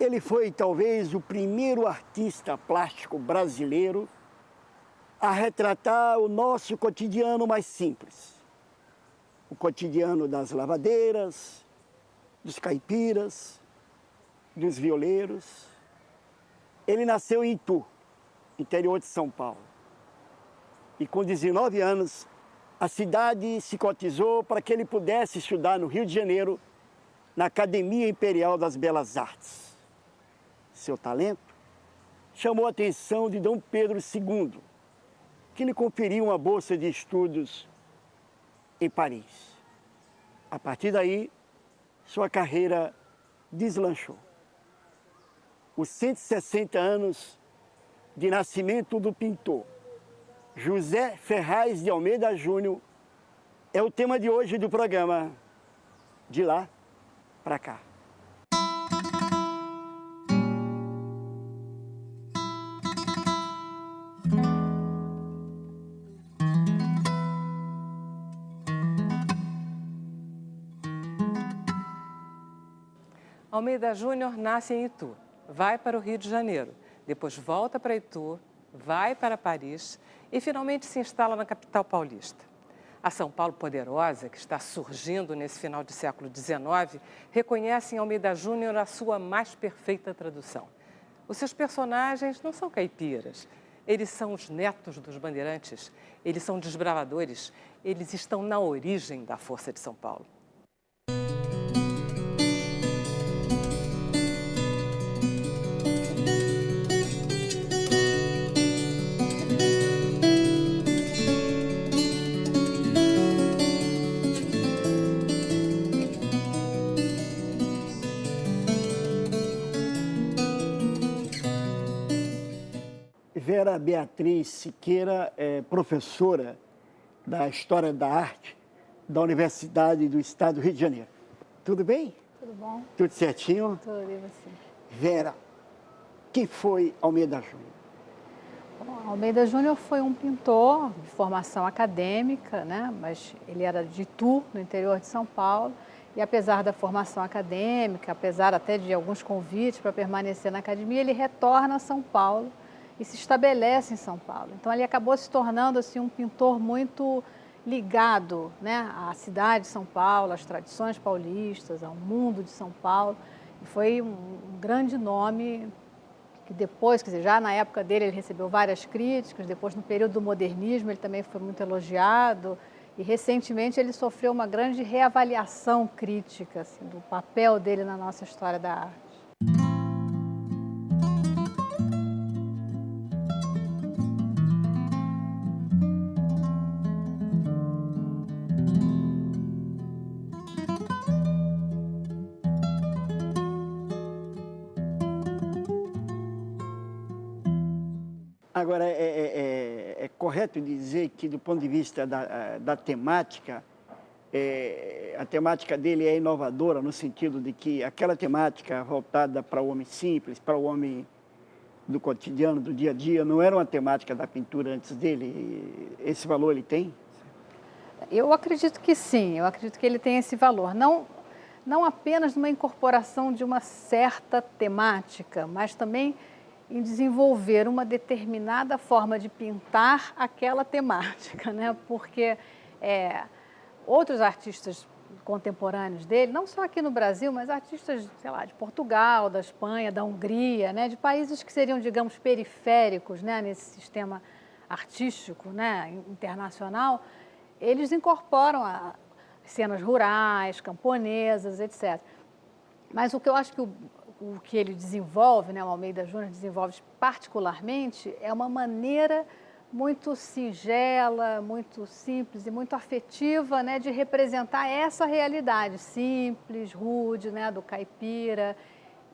Ele foi talvez o primeiro artista plástico brasileiro a retratar o nosso cotidiano mais simples. O cotidiano das lavadeiras, dos caipiras, dos violeiros. Ele nasceu em Itu, interior de São Paulo. E com 19 anos, a cidade se cotizou para que ele pudesse estudar no Rio de Janeiro, na Academia Imperial das Belas Artes. Seu talento chamou a atenção de Dom Pedro II, que lhe conferiu uma bolsa de estudos em Paris. A partir daí, sua carreira deslanchou. Os 160 anos de nascimento do pintor José Ferraz de Almeida Júnior é o tema de hoje do programa De Lá Pra Cá. Almeida Júnior nasce em Itu, vai para o Rio de Janeiro, depois volta para Itu, vai para Paris e finalmente se instala na capital paulista. A São Paulo poderosa, que está surgindo nesse final de século XIX, reconhece em Almeida Júnior a sua mais perfeita tradução. Os seus personagens não são caipiras, eles são os netos dos bandeirantes, eles são desbravadores, eles estão na origem da força de São Paulo. Vera Beatriz Siqueira é professora da História da Arte da Universidade do Estado do Rio de Janeiro. Tudo bem? Tudo bom? Tudo certinho? Tudo, e você? Vera, quem foi Almeida Júnior? Bom, Almeida Júnior foi um pintor de formação acadêmica, né? Mas ele era de Itu, no interior de São Paulo, e apesar da formação acadêmica, apesar até de alguns convites para permanecer na academia, ele retorna a São Paulo e se estabelece em São Paulo. Então, ele acabou se tornando assim, um pintor muito ligado, né, à cidade de São Paulo, às tradições paulistas, ao mundo de São Paulo. E foi um grande nome que depois, quer dizer, já na época dele, ele recebeu várias críticas, depois no período do modernismo ele também foi muito elogiado e recentemente ele sofreu uma grande reavaliação crítica assim, do papel dele na nossa história da arte. Agora, é correto dizer que, do ponto de vista da temática, a temática dele é inovadora, no sentido de que aquela temática voltada para o homem simples, para o homem do cotidiano, do dia a dia, não era uma temática da pintura antes dele? Esse valor ele tem? Eu acredito que sim, eu acredito que ele tem esse valor. Não apenas numa incorporação de uma certa temática, mas também em desenvolver uma determinada forma de pintar aquela temática, né? Porque outros artistas contemporâneos dele, não só aqui no Brasil, mas artistas, sei lá, de Portugal, da Espanha, da Hungria, né? De países que seriam, digamos, periféricos, né? Nesse sistema artístico, né? Internacional, eles incorporam cenas rurais, camponesas, etc. Mas o que eu acho que o que ele desenvolve, né, o Almeida Júnior desenvolve particularmente, é uma maneira muito singela, muito simples e muito afetiva, né, de representar essa realidade simples, rude, né, do caipira.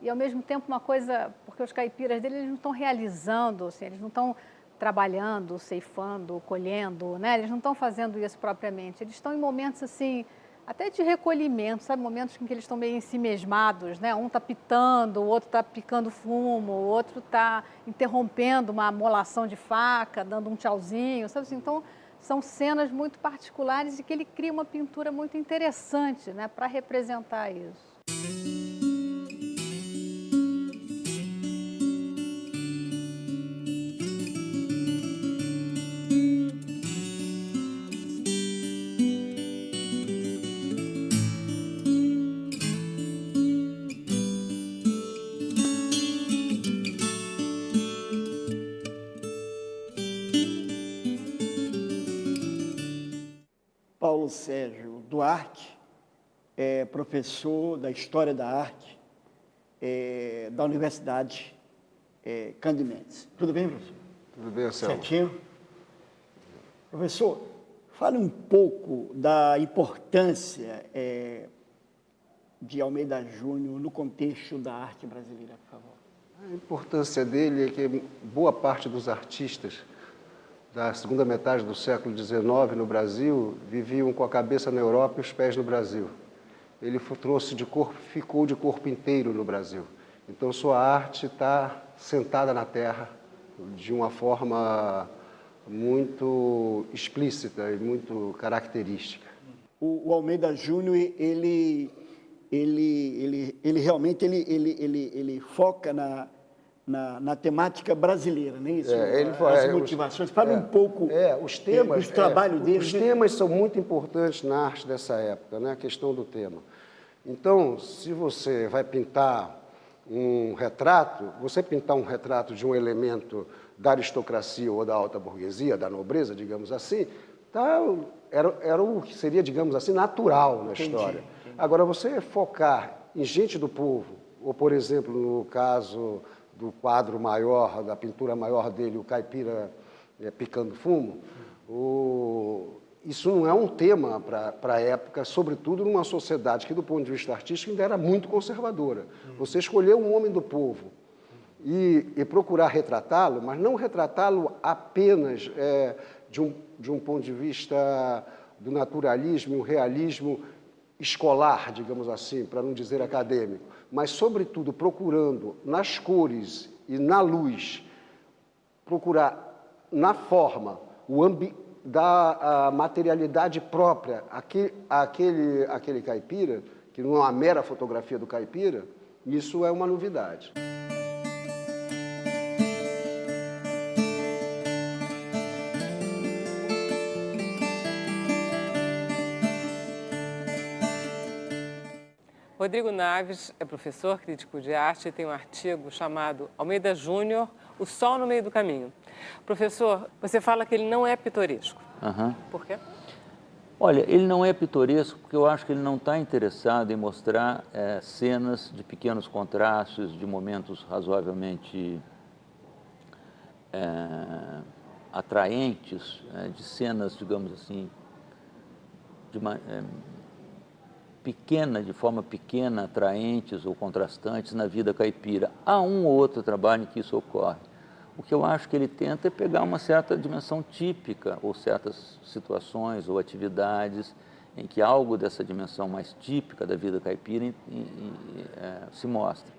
E, ao mesmo tempo, uma coisa, porque os caipiras dele eles não estão realizando, assim, eles não estão trabalhando, ceifando, colhendo, né, eles não estão fazendo isso propriamente, eles estão em momentos assim, até de recolhimento, sabe? Momentos em que eles estão meio ensimesmados, né? Um está pitando, o outro está picando fumo, o outro está interrompendo uma amolação de faca, dando um tchauzinho, sabe assim? Então, são cenas muito particulares e que ele cria uma pintura muito interessante, né? Para representar isso. Paulo Sérgio Duarte, é professor da História da Arte da Universidade Cândido Mendes. Tudo bem, professor? Tudo bem, Anselmo? Certinho? Professor, fale um pouco da importância de Almeida Júnior no contexto da arte brasileira, por favor. A importância dele é que boa parte dos artistas da segunda metade do século XIX no Brasil viviam com a cabeça na Europa e os pés no Brasil. Ele ficou de corpo inteiro no Brasil. Então sua arte está sentada na terra de uma forma muito explícita e muito característica. O Almeida Júnior, ele realmente foca na temática brasileira, não é isso? As motivações. Fala um pouco os temas, dos trabalhos dele. Os temas são muito importantes na arte dessa época, né? A questão do tema. Então, se você vai pintar um retrato, você pintar um retrato de um elemento da aristocracia ou da alta burguesia, da nobreza, digamos assim, era o que seria, digamos assim, natural na história. Entendi. Agora, você focar em gente do povo, ou, por exemplo, no caso do quadro maior, da pintura maior dele, o Caipira Picando Fumo, isso não é um tema para a época, sobretudo numa sociedade que, do ponto de vista artístico, ainda era muito conservadora. Você escolher um homem do povo e procurar retratá-lo, mas não retratá-lo apenas de um ponto de vista do naturalismo, um realismo escolar, digamos assim, para não dizer acadêmico, mas, sobretudo, procurando nas cores e na luz, procurar na forma da materialidade própria aquele caipira, que não é uma mera fotografia do caipira, isso é uma novidade. Rodrigo Naves é professor, crítico de arte e tem um artigo chamado Almeida Júnior, O Sol no Meio do Caminho. Professor, você fala que ele não é pitoresco. Uhum. Por quê? Olha, ele não é pitoresco porque eu acho que ele não está interessado em mostrar cenas de pequenos contrastes, de momentos razoavelmente atraentes, de cenas, digamos assim, de forma pequena, atraentes ou contrastantes na vida caipira. Há um ou outro trabalho em que isso ocorre. O que eu acho que ele tenta é pegar uma certa dimensão típica, ou certas situações ou atividades em que algo dessa dimensão mais típica da vida caipira se mostra.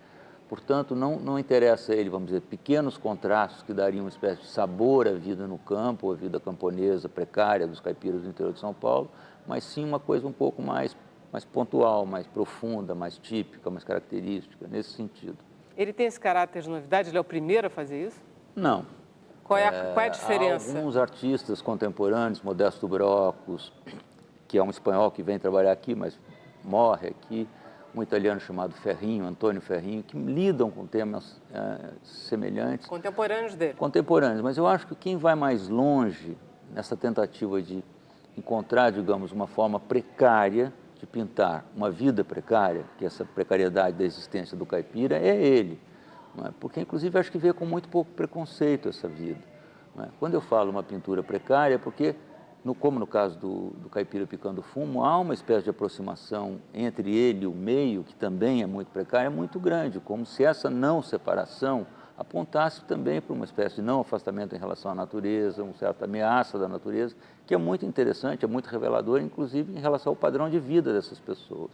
Portanto, não interessa a ele, vamos dizer, pequenos contrastes que dariam uma espécie de sabor à vida no campo, à vida camponesa precária dos caipiras do interior de São Paulo, mas sim uma coisa um pouco mais pontual, mais profunda, mais típica, mais característica, nesse sentido. Ele tem esse caráter de novidade? Ele é o primeiro a fazer isso? Não. Qual é a diferença? Há alguns artistas contemporâneos, Modesto Brocos, que é um espanhol que vem trabalhar aqui, mas morre aqui, um italiano chamado Ferrinho, Antônio Ferrinho, que lidam com temas semelhantes. Contemporâneos dele. Contemporâneos, mas eu acho que quem vai mais longe nessa tentativa de encontrar, digamos, uma forma precária de pintar uma vida precária, que essa precariedade da existência do caipira, é ele. Não é? Porque, inclusive, acho que vê com muito pouco preconceito essa vida. Não é? Quando eu falo uma pintura precária, é porque, como no caso do Caipira Picando Fumo, há uma espécie de aproximação entre ele e o meio, que também é muito precária, muito grande, como se essa não separação apontasse também para uma espécie de não afastamento em relação à natureza, uma certa ameaça da natureza, que é muito interessante, é muito revelador, inclusive em relação ao padrão de vida dessas pessoas.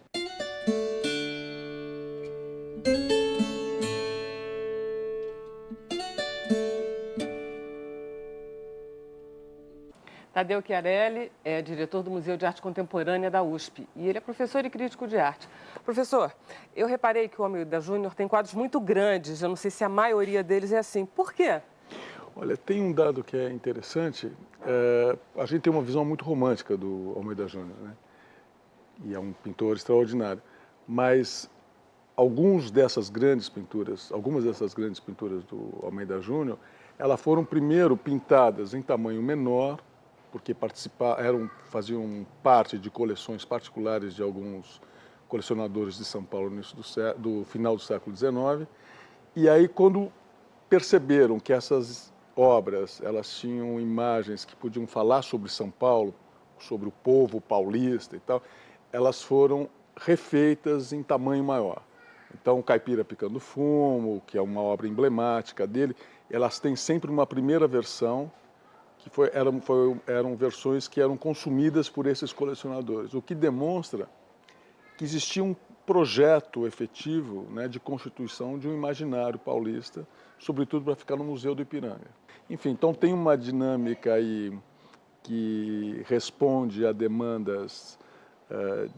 Tadeu Chiarelli é diretor do Museu de Arte Contemporânea da USP e ele é professor e crítico de arte. Professor, eu reparei que o Almeida Júnior tem quadros muito grandes, eu não sei se a maioria deles é assim. Por quê? Olha, tem um dado que é interessante, a gente tem uma visão muito romântica do Almeida Júnior, né? E é um pintor extraordinário, mas algumas dessas grandes pinturas do Almeida Júnior, elas foram primeiro pintadas em tamanho menor, porque faziam parte de coleções particulares de alguns colecionadores de São Paulo no início do final do século XIX. E aí, quando perceberam que essas obras elas tinham imagens que podiam falar sobre São Paulo, sobre o povo paulista e tal, elas foram refeitas em tamanho maior. Então, Caipira Picando Fumo, que é uma obra emblemática dele, elas têm sempre uma primeira versão, que eram versões que eram consumidas por esses colecionadores, o que demonstra que existia um projeto efetivo, né, de constituição de um imaginário paulista, sobretudo para ficar no Museu do Ipiranga. Enfim, então tem uma dinâmica aí que responde a demandas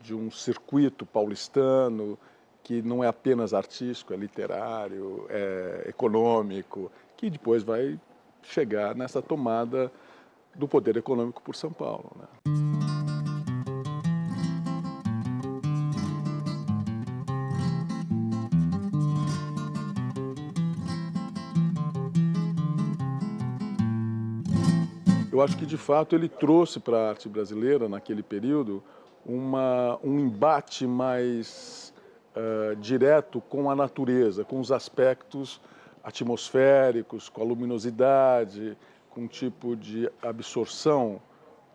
de um circuito paulistano, que não é apenas artístico, é literário, é econômico, que depois vai chegar nessa tomada do poder econômico por São Paulo, né? Eu acho que, de fato, ele trouxe para a arte brasileira, naquele período, um embate mais direto com a natureza, com os aspectos atmosféricos, com a luminosidade, com um tipo de absorção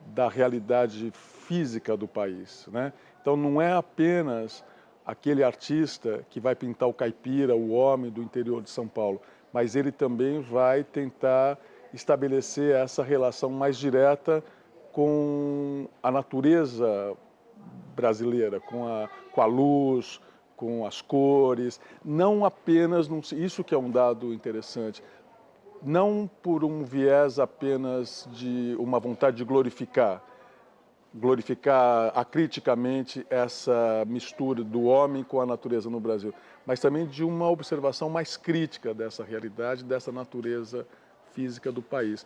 da realidade física do país, né? Então, não é apenas aquele artista que vai pintar o caipira, o homem do interior de São Paulo, mas ele também vai tentar estabelecer essa relação mais direta com a natureza brasileira, com a luz, com as cores, não apenas, isso que é um dado interessante, não por um viés apenas de uma vontade de glorificar acriticamente essa mistura do homem com a natureza no Brasil, mas também de uma observação mais crítica dessa realidade, dessa natureza física do país.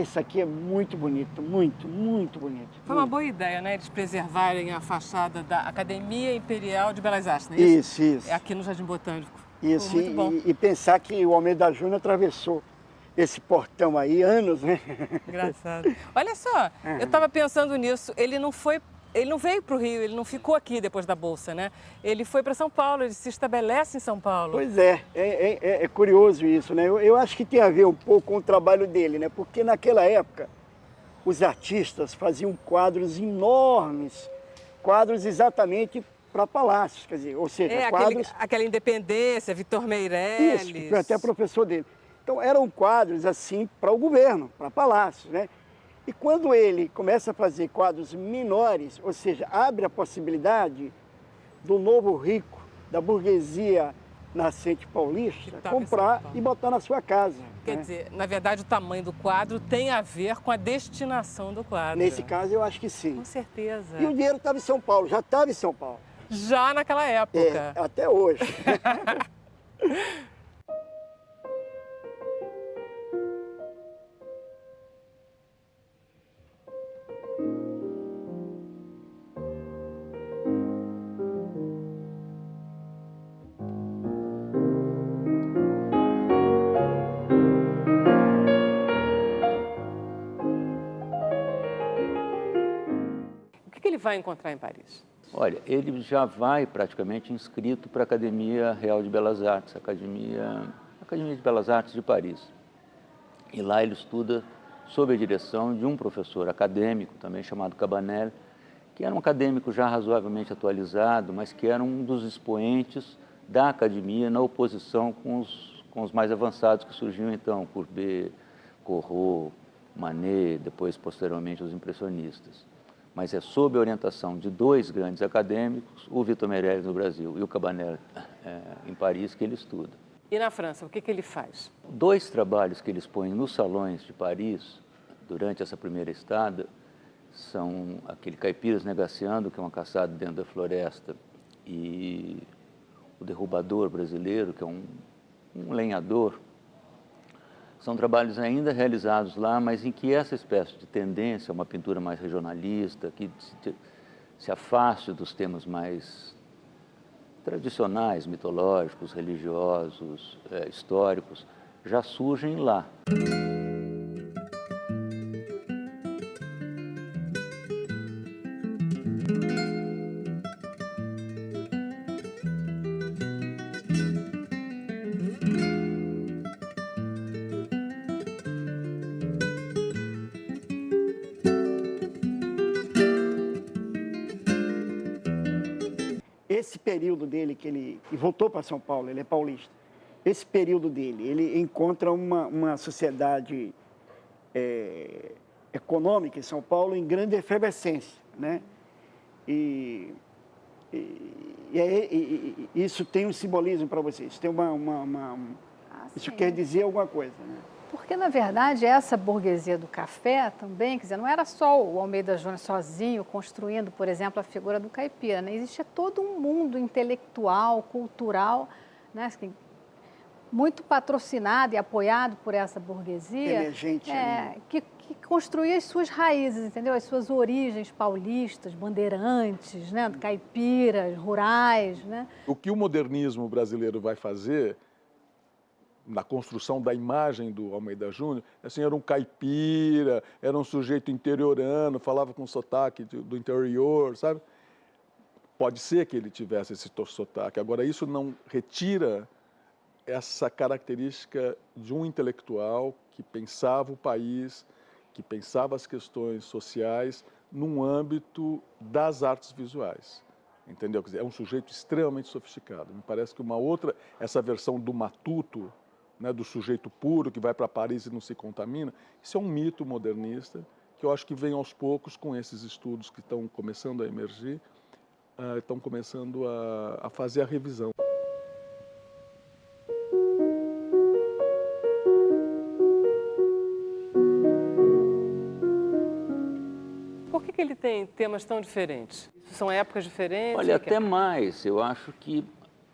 Isso aqui é muito bonito, muito, muito bonito. Foi uma boa ideia, né? Eles preservarem a fachada da Academia Imperial de Belas Artes, não é isso? Isso. É aqui no Jardim Botânico. Isso, Pô, muito bom. E pensar que o Almeida Júnior atravessou esse portão aí anos, né? Engraçado. Olha só, eu estava pensando nisso, ele não veio para o Rio, ele não ficou aqui depois da Bolsa, né? Ele foi para São Paulo, ele se estabelece em São Paulo. Pois é curioso isso, né? Eu acho que tem a ver um pouco com o trabalho dele, né? Porque naquela época os artistas faziam quadros enormes, quadros exatamente para palácios, quer dizer, ou seja, quadros... aquela Independência, Vitor Meirelles... Isso, que foi até professor dele. Então eram quadros assim para o governo, para palácios, né? E quando ele começa a fazer quadros menores, ou seja, abre a possibilidade do novo rico, da burguesia nascente paulista, comprar e botar na sua casa. Quer dizer, na verdade, o tamanho do quadro tem a ver com a destinação do quadro. Nesse caso, eu acho que sim. Com certeza. E o dinheiro estava em São Paulo, já estava em São Paulo. Já naquela época. Até hoje. O que ele vai encontrar em Paris? Olha, ele já vai praticamente inscrito para a Academia Real de Belas Artes, Academia de Belas Artes de Paris. E lá ele estuda sob a direção de um professor acadêmico, também chamado Cabanel, que era um acadêmico já razoavelmente atualizado, mas que era um dos expoentes da academia na oposição com os mais avançados que surgiam então, Courbet, Corot, Manet, depois posteriormente os impressionistas. Mas é sob a orientação de dois grandes acadêmicos, o Vitor Meirelles no Brasil e o Cabanel em Paris, que ele estuda. E na França, o que ele faz? 2 trabalhos que eles põem nos salões de Paris, durante essa primeira estada, são aquele Caipiras Negaciando, que é uma caçada dentro da floresta, e o Derrubador Brasileiro, que é um lenhador. São trabalhos ainda realizados lá, mas em que essa espécie de tendência, uma pintura mais regionalista, que se afaste dos temas mais tradicionais, mitológicos, religiosos, históricos, já surgem lá. Esse período dele, que ele voltou para São Paulo, ele é paulista, esse período dele, ele encontra uma sociedade econômica em São Paulo em grande efervescência, né? E isso tem um simbolismo para vocês, tem isso quer dizer alguma coisa, né? Porque, na verdade, essa burguesia do café também, quer dizer, não era só o Almeida Júnior sozinho construindo, por exemplo, a figura do caipira, né? Existia todo um mundo intelectual, cultural, né? Muito patrocinado e apoiado por essa burguesia. Emergente. Que construía as suas raízes, entendeu? As suas origens paulistas, bandeirantes, né? Caipiras, rurais, né? O que o modernismo brasileiro vai fazer na construção da imagem do Almeida Júnior, assim, era um caipira, era um sujeito interiorano, falava com sotaque do interior, sabe? Pode ser que ele tivesse esse sotaque. Agora, isso não retira essa característica de um intelectual que pensava o país, que pensava as questões sociais num âmbito das artes visuais. Entendeu? Quer dizer, é um sujeito extremamente sofisticado. Me parece que essa versão do matuto, né, do sujeito puro que vai para Paris e não se contamina, isso é um mito modernista que eu acho que vem aos poucos com esses estudos que estão começando a emergir, estão começando a fazer a revisão. Por que ele tem temas tão diferentes? São épocas diferentes? Olha, até mais, eu acho que,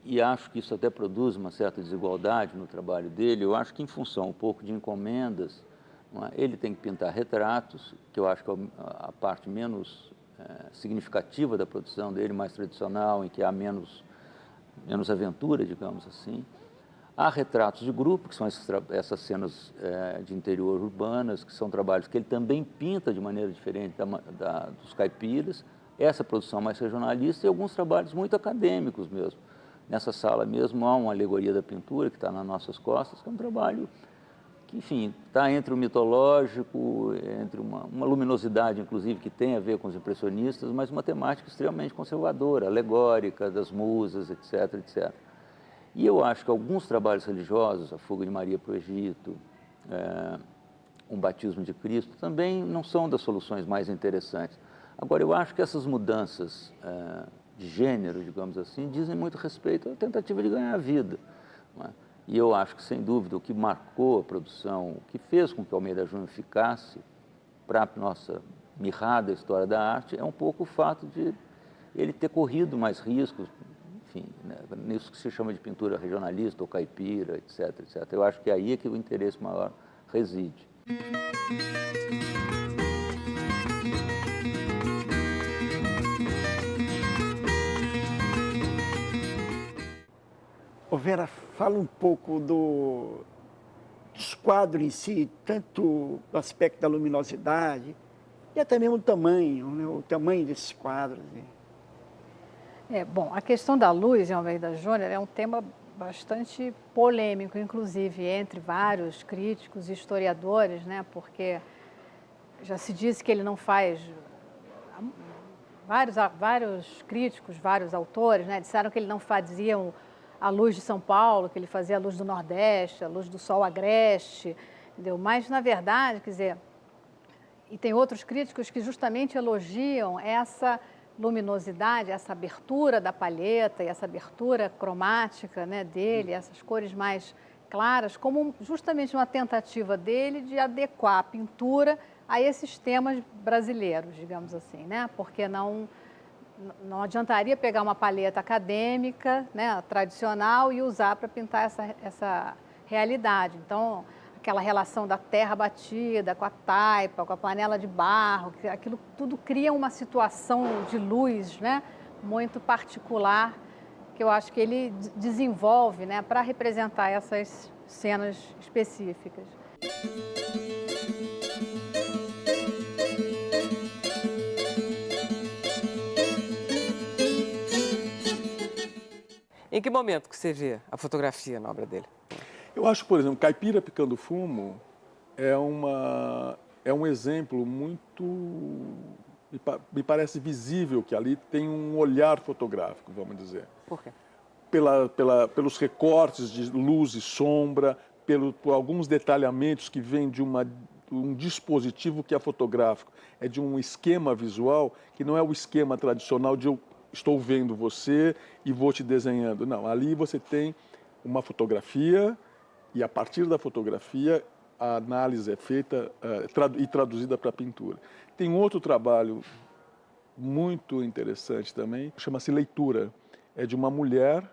e acho que isso até produz uma certa desigualdade no trabalho dele, eu acho que em função um pouco de encomendas, ele tem que pintar retratos, que eu acho que é a parte menos significativa da produção dele, mais tradicional, em que há menos aventura, digamos assim. Há retratos de grupo, que são essas cenas de interior urbanas, que são trabalhos que ele também pinta de maneira diferente dos caipiras, essa produção mais regionalista e alguns trabalhos muito acadêmicos mesmo. Nessa sala mesmo há uma alegoria da pintura que está nas nossas costas, que é um trabalho que, enfim, está entre o mitológico, entre uma luminosidade, inclusive, que tem a ver com os impressionistas, mas uma temática extremamente conservadora, alegórica, das musas, etc., etc. E eu acho que alguns trabalhos religiosos, a Fuga de Maria para o Egito, um Batismo de Cristo, também não são das soluções mais interessantes. Agora, eu acho que essas mudanças de gênero, digamos assim, dizem muito respeito à tentativa de ganhar a vida. Não é? E eu acho que, sem dúvida, o que marcou a produção, o que fez com que o Almeida Júnior ficasse para a nossa mirrada história da arte, é um pouco o fato de ele ter corrido mais riscos, enfim, né, nisso que se chama de pintura regionalista ou caipira, etc., etc. Eu acho que aí é que o interesse maior reside. Ô Vera, fala um pouco dos quadros em si, tanto do aspecto da luminosidade e até mesmo o tamanho, né? O tamanho desses quadros. Né? Bom, a questão da luz em Almeida Júnior é um tema bastante polêmico, inclusive, entre vários críticos e historiadores, né? Porque já se disse que ele não faz... Vários críticos, vários autores, né? Disseram que ele não fazia a luz de São Paulo, que ele fazia a luz do Nordeste, a luz do Sol agreste, entendeu? Mas, na verdade, quer dizer, e tem outros críticos que justamente elogiam essa luminosidade, essa abertura da palheta e essa abertura cromática, né, dele, essas cores mais claras, como justamente uma tentativa dele de adequar a pintura a esses temas brasileiros, digamos assim, né? Porque não adiantaria pegar uma palheta acadêmica, né, tradicional, e usar para pintar essa realidade. Então, aquela relação da terra batida com a taipa, com a panela de barro, aquilo tudo cria uma situação de luz, né, muito particular, que eu acho que ele desenvolve, né, para representar essas cenas específicas. Em que momento que você vê a fotografia na obra dele? Eu acho, por exemplo, Caipira Picando Fumo é um exemplo muito, me parece visível que ali tem um olhar fotográfico, vamos dizer. Por quê? Pelos recortes de luz e sombra, por alguns detalhamentos que vêm de um dispositivo que é fotográfico, é de um esquema visual que não é o esquema tradicional de eu estou vendo você e vou te desenhando. Não, ali você tem uma fotografia e a partir da fotografia a análise é feita e traduzida para a pintura. Tem um outro trabalho muito interessante também, chama-se Leitura. É de uma mulher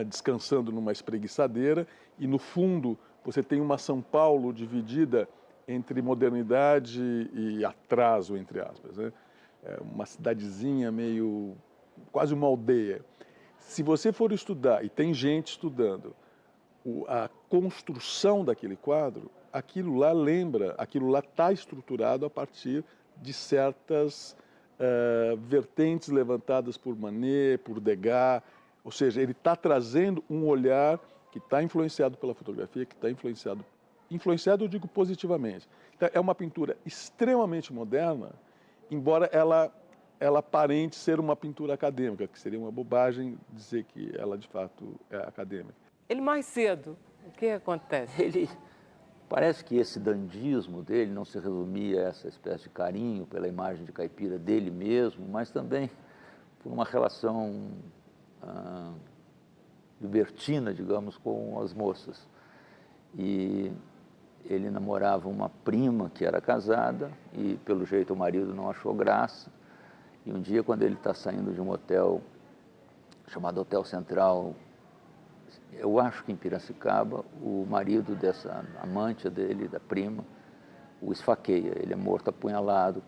descansando numa espreguiçadeira e no fundo você tem uma São Paulo dividida entre modernidade e atraso, entre aspas, né? É uma cidadezinha meio, quase uma aldeia. Se você for estudar, e tem gente estudando, a construção daquele quadro, aquilo lá está estruturado a partir de certas vertentes levantadas por Manet, por Degas, ou seja, ele está trazendo um olhar que está influenciado pela fotografia, que está influenciado eu digo positivamente. Então, é uma pintura extremamente moderna, embora ela aparente ser uma pintura acadêmica, que seria uma bobagem dizer que ela de fato é acadêmica. Ele mais cedo, o que acontece? Parece que esse dandismo dele não se resumia a essa espécie de carinho pela imagem de caipira dele mesmo, mas também por uma relação libertina, digamos, com as moças. E ele namorava uma prima que era casada e, pelo jeito, o marido não achou graça. E um dia, quando ele está saindo de um hotel chamado Hotel Central, eu acho que em Piracicaba, o marido dessa amante dele, da prima, o esfaqueia. Ele é morto apunhalado,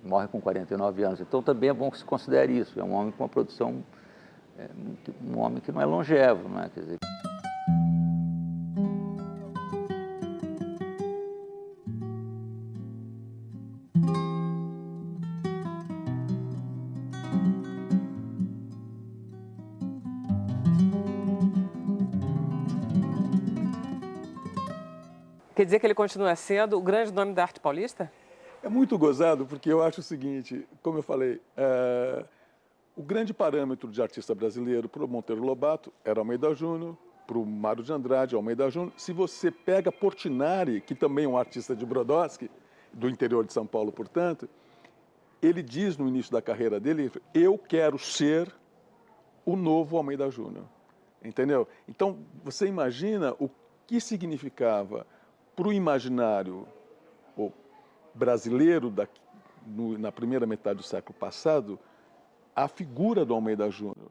morre com 49 anos. Então também é bom que se considere isso. É um homem com uma produção, um homem que não é longevo, não é? Quer dizer... Quer dizer que ele continua sendo o grande nome da arte paulista? É muito gozado, porque eu acho o seguinte, como eu falei, o grande parâmetro de artista brasileiro para o Monteiro Lobato era Almeida Júnior, para o Mário de Andrade, Almeida Júnior. Se você pega Portinari, que também é um artista de Brodowski, do interior de São Paulo, portanto, ele diz no início da carreira dele, eu quero ser o novo Almeida Júnior, entendeu? Então, você imagina o que significava para o imaginário brasileiro na primeira metade do século passado, a figura do Almeida Júnior.